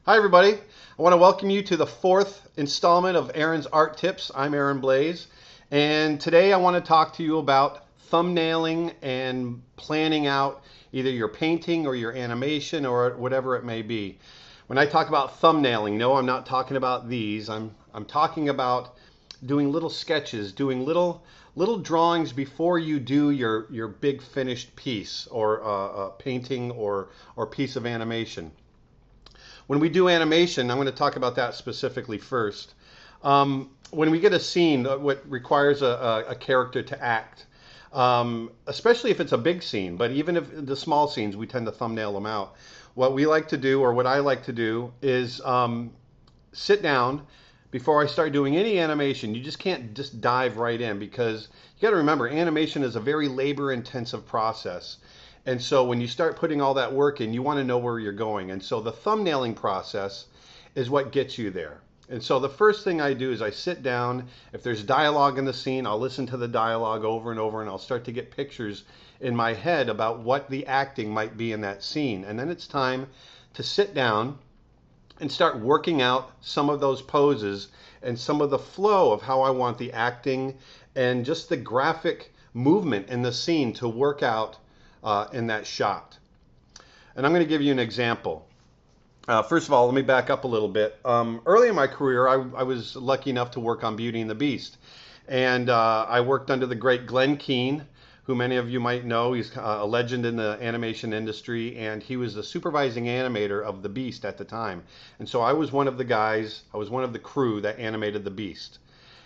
Hi everybody. I want to welcome you to the fourth installment of Aaron's Art Tips. I'm Aaron Blaise, and today I want to talk to you about thumbnailing and planning out either your painting or your animation or whatever it may be. When I talk about thumbnailing, no, I'm not talking about these. I'm talking about doing little sketches, doing little drawings before you do your big finished piece or painting or piece of animation. When we do animation, I'm going to talk about that specifically first. When we get a scene, what requires a character to act, especially if it's a big scene, but even if the small scenes, we tend to thumbnail them out. What we like to do, or what I like to do, is sit down before I start doing any animation. You just can't just dive right in because you got to remember, animation is a very labor-intensive process. And so when you start putting all that work in, you want to know where you're going. And so the thumbnailing process is what gets you there. And so the first thing I do is I sit down. If there's dialogue in the scene, I'll listen to the dialogue over and over, and I'll start to get pictures in my head about what the acting might be in that scene. And then it's time to sit down and start working out some of those poses and some of the flow of how I want the acting and just the graphic movement in the scene to work out in that shot. And I'm going to give you an example. First of all, let me back up a little bit. Early in my career, I was lucky enough to work on Beauty and the Beast. And I worked under the great Glenn Keane, who many of you might know. He's a legend in the animation industry, and he was the supervising animator of the Beast at the time. And so I was one of the guys, I was one of the crew that animated the Beast.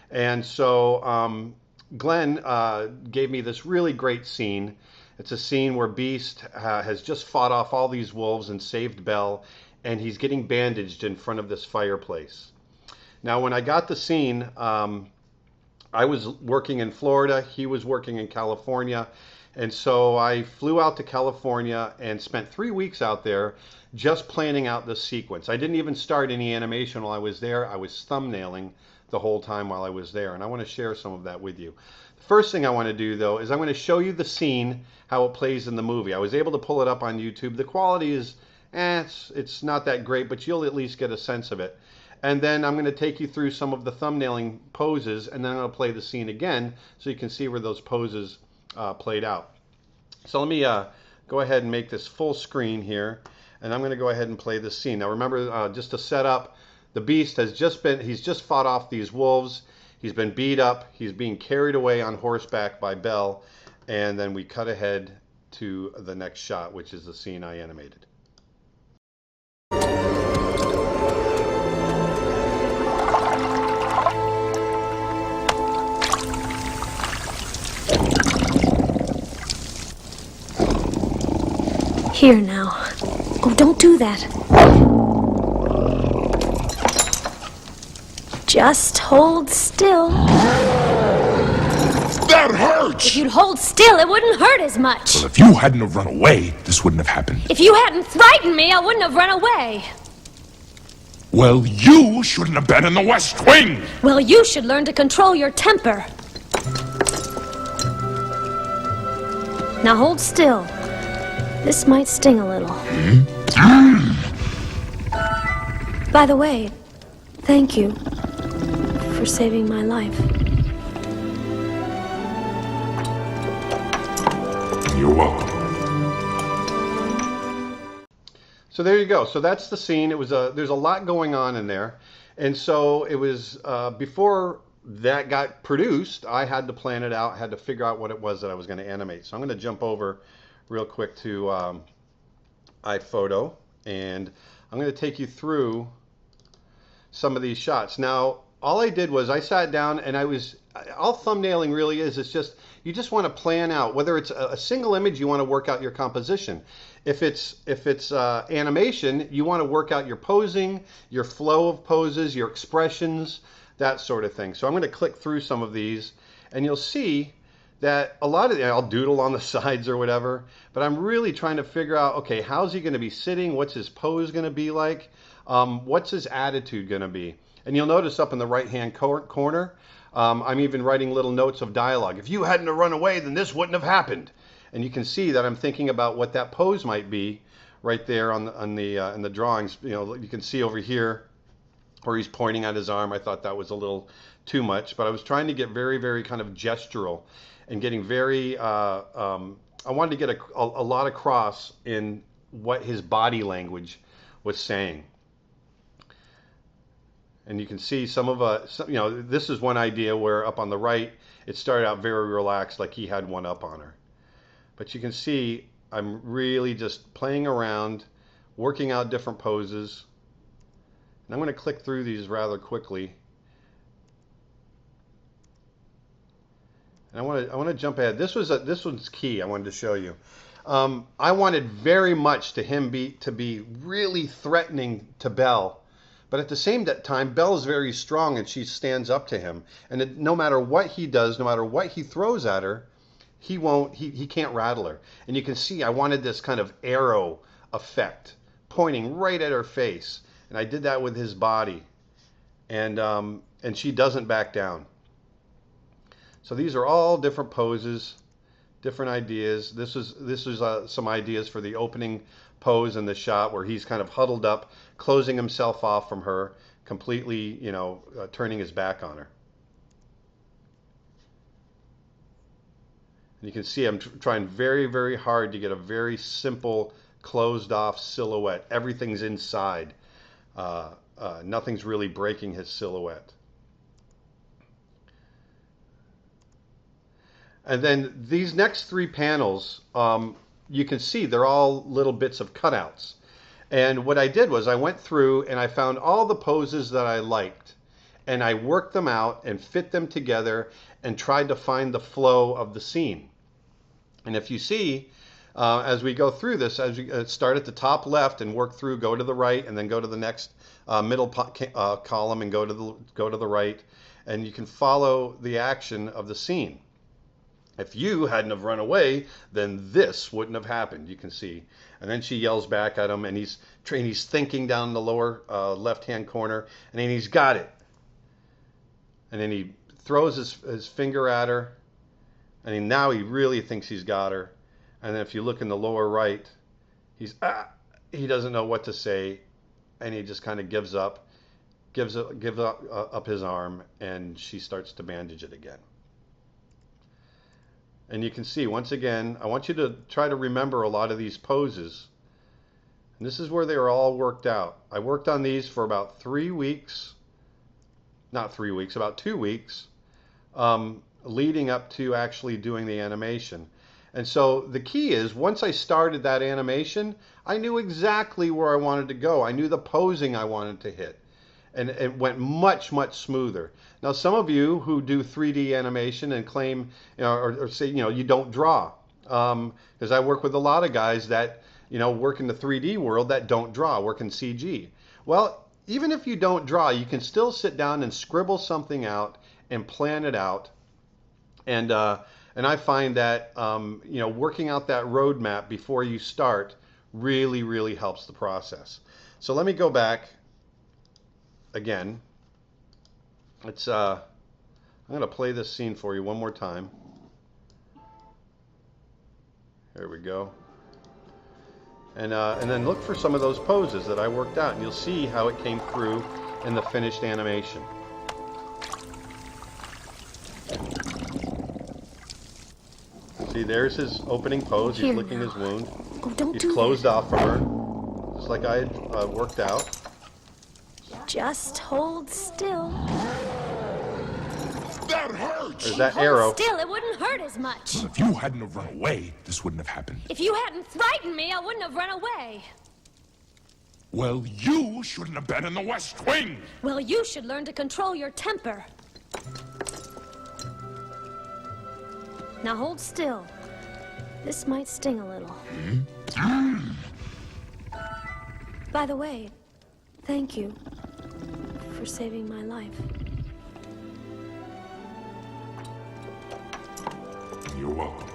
And so Glenn gave me this really great scene. It's a scene where Beast has just fought off all these wolves and saved Belle, and he's getting bandaged in front of this fireplace. Now, when I got the scene, I was working in Florida, he was working in California, and so I flew out to California and spent 3 weeks out there just planning out this sequence. I didn't even start any animation while I was there. I was thumbnailing the whole time while I was there, and I want to share some of that with you. The first thing I want to do, though, is I'm going to show you the scene, how it plays in the movie. I was able to pull it up on YouTube. The quality is, it's not that great, but you'll at least get a sense of it. And then I'm going to take you through some of the thumbnailing poses, and then I'm going to play the scene again so you can see where those poses played out. So let me go ahead and make this full screen here, and I'm going to go ahead and play this scene. Now remember, just to set up, the Beast has he's just fought off these wolves. He's been beat up. He's being carried away on horseback by Belle. And then we cut ahead to the next shot, which is the scene I animated. Here now. Oh, don't do that. Just hold still. That hurts! If you'd hold still, it wouldn't hurt as much. Well, if you hadn't have run away, this wouldn't have happened. If you hadn't frightened me, I wouldn't have run away. Well, you shouldn't have been in the West Wing! Well, you should learn to control your temper. Now hold still. This might sting a little. By the way, thank you for saving my life. You're welcome. So there you go. So that's the scene. It was there's a lot going on in there. And so it was before that got produced, I had to plan it out, had to figure out what it was that I was going to animate. So I'm going to jump over real quick to iPhoto, and I'm going to take you through some of these shots. Now, all I did was I sat down and all thumbnailing really is, it's just, you just want to plan out, whether it's a single image, you want to work out your composition. If it's animation, you want to work out your posing, your flow of poses, your expressions, that sort of thing. So I'm going to click through some of these, and you'll see that a lot of I'll doodle on the sides or whatever, but I'm really trying to figure out, okay, how's he going to be sitting? What's his pose going to be like? What's his attitude going to be? And you'll notice up in the right-hand corner, I'm even writing little notes of dialogue. If you hadn't have run away, then this wouldn't have happened. And you can see that I'm thinking about what that pose might be right there on the in the drawings. You know, you can see over here where he's pointing at his arm. I thought that was a little too much, but I was trying to get very, very kind of gestural and getting very. I wanted to get a lot across in what his body language was saying. And you can see some of you know, this is one idea where up on the right, it started out very relaxed, like he had one up on her. But you can see I'm really just playing around, working out different poses. And I'm going to click through these rather quickly. And I want to jump ahead. This one's key. I wanted to show you. I wanted very much to be really threatening to Belle, but at the same time, Belle's very strong and she stands up to him. And no matter what he does, no matter what he throws at her, he can't rattle her. And you can see I wanted this kind of arrow effect pointing right at her face, and I did that with his body, and she doesn't back down. So these are all different poses, different ideas. This is some ideas for the opening pose in the shot where he's kind of huddled up, closing himself off from her, completely, you know, turning his back on her. And you can see I'm trying very, very hard to get a very simple, closed off silhouette. Everything's inside. Nothing's really breaking his silhouette. And then these next three panels, you can see they're all little bits of cutouts. And what I did was I went through and I found all the poses that I liked, and I worked them out and fit them together and tried to find the flow of the scene. And if you see, as we go through this, as we start at the top left and work through, go to the right, and then go to the next middle column and go to the right, and you can follow the action of the scene. If you hadn't have run away, then this wouldn't have happened, you can see. And then she yells back at him, and he's thinking down the lower left-hand corner, and then he's got it. And then he throws his finger at her, and now he really thinks he's got her. And then if you look in the lower right, he doesn't know what to say, and he just kind of gives up his arm, and she starts to bandage it again. And you can see, once again, I want you to try to remember a lot of these poses. And this is where they are all worked out. I worked on these for about 3 weeks. Not 3 weeks, about 2 weeks, leading up to actually doing the animation. And so the key is, once I started that animation, I knew exactly where I wanted to go. I knew the posing I wanted to hit. And it went much, much smoother. Now, some of you who do 3D animation and claim, you know, or say, you know, you don't draw, because I work with a lot of guys that, you know, work in the 3D world that don't draw, work in CG. Well, even if you don't draw, you can still sit down and scribble something out and plan it out. And I find that, you know, working out that roadmap before you start really, really helps the process. So let me go back again. It's I'm going to play this scene for you one more time. There we go. And then look for some of those poses that I worked out, and you'll see how it came through in the finished animation. See, there's his opening pose. He's licking his wound. He's closed off from her, just like I had worked out. Just hold still. That hurts! There's that Hold arrow. still, it wouldn't hurt as much. If you hadn't have run away, this wouldn't have happened. If you hadn't frightened me, I wouldn't have run away. Well, you shouldn't have been in the West Wing! Well, you should learn to control your temper. Now hold still. This might sting a little. By the way, thank you for saving my life. You're welcome.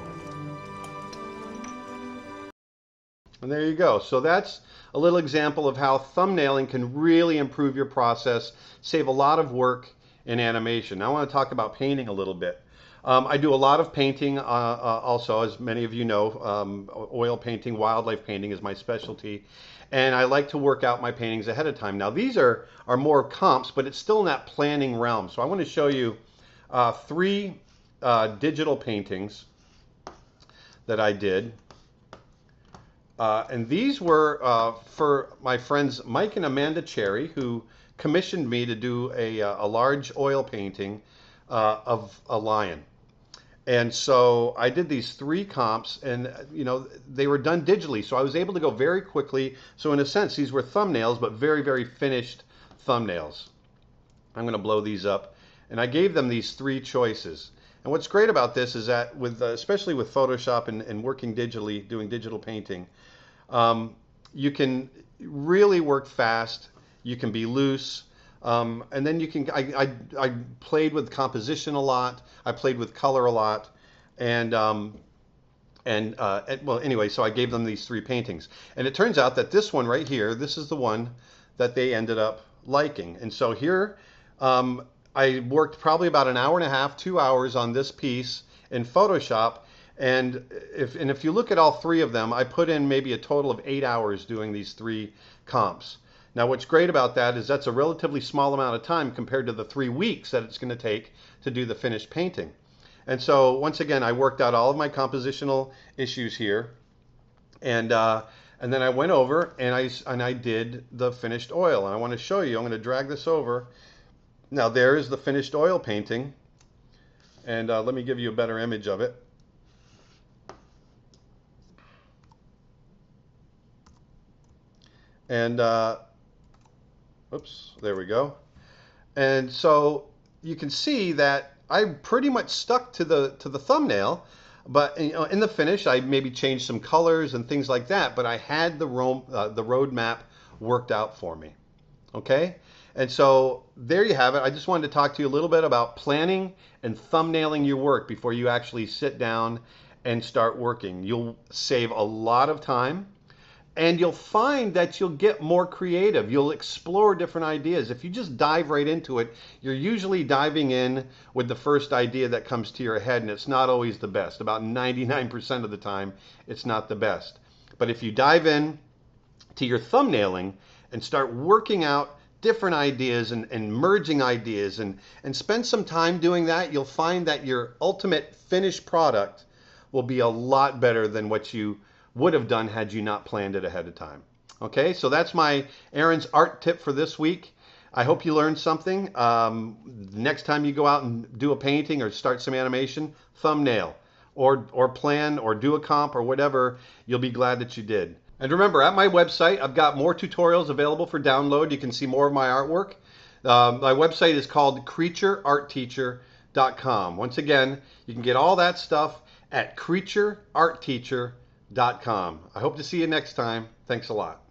And there you go. So that's a little example of how thumbnailing can really improve your process, save a lot of work in animation. Now I want to talk about painting a little bit. I do a lot of painting also, as many of you know. Oil painting, wildlife painting is my specialty. And I like to work out my paintings ahead of time. Now these are more comps, but it's still in that planning realm. So I want to show you three digital paintings that I did. And these were for my friends Mike and Amanda Cherry, who commissioned me to do a large oil painting of a lion. And so I did these three comps, and you know, they were done digitally, so I was able to go very quickly. So in a sense, these were thumbnails, but very, very finished thumbnails. I'm going to blow these up, and I gave them these three choices. And what's great about this is that with especially with Photoshop and working digitally, doing digital painting, you can really work fast. You can be loose. And then you can, I played with composition a lot. I played with color a lot. And well, anyway, so I gave them these three paintings. And it turns out that this one right here, this is the one that they ended up liking. And so here, I worked probably about an hour and a half, 2 hours on this piece in Photoshop. And if you look at all three of them, I put in maybe a total of 8 hours doing these three comps. Now, what's great about that is that's a relatively small amount of time compared to the 3 weeks that it's going to take to do the finished painting. And so, once again, I worked out all of my compositional issues here, and then I went over and I did the finished oil. And I want to show you. I'm going to drag this over. Now, there is the finished oil painting, and let me give you a better image of it. And oops, there we go. And so you can see that I pretty much stuck to the thumbnail, but you know, in the finish I maybe changed some colors and things like that, but I had the roadmap worked out for me. Okay? And so there you have it. I just wanted to talk to you a little bit about planning and thumbnailing your work before you actually sit down and start working. You'll save a lot of time. And you'll find that you'll get more creative. You'll explore different ideas. If you just dive right into it, you're usually diving in with the first idea that comes to your head, and it's not always the best. About 99% of the time, it's not the best. But if you dive in to your thumbnailing and start working out different ideas and merging ideas and spend some time doing that, you'll find that your ultimate finished product will be a lot better than what you would have done had you not planned it ahead of time. Okay, so that's my Aaron's art tip for this week. I hope you learned something. Next time you go out and do a painting or start some animation, thumbnail or plan or do a comp or whatever, you'll be glad that you did. And remember, at my website, I've got more tutorials available for download. You can see more of my artwork. My website is called creatureartteacher.com. Once again, you can get all that stuff at creatureartteacher.com. I hope to see you next time. Thanks a lot.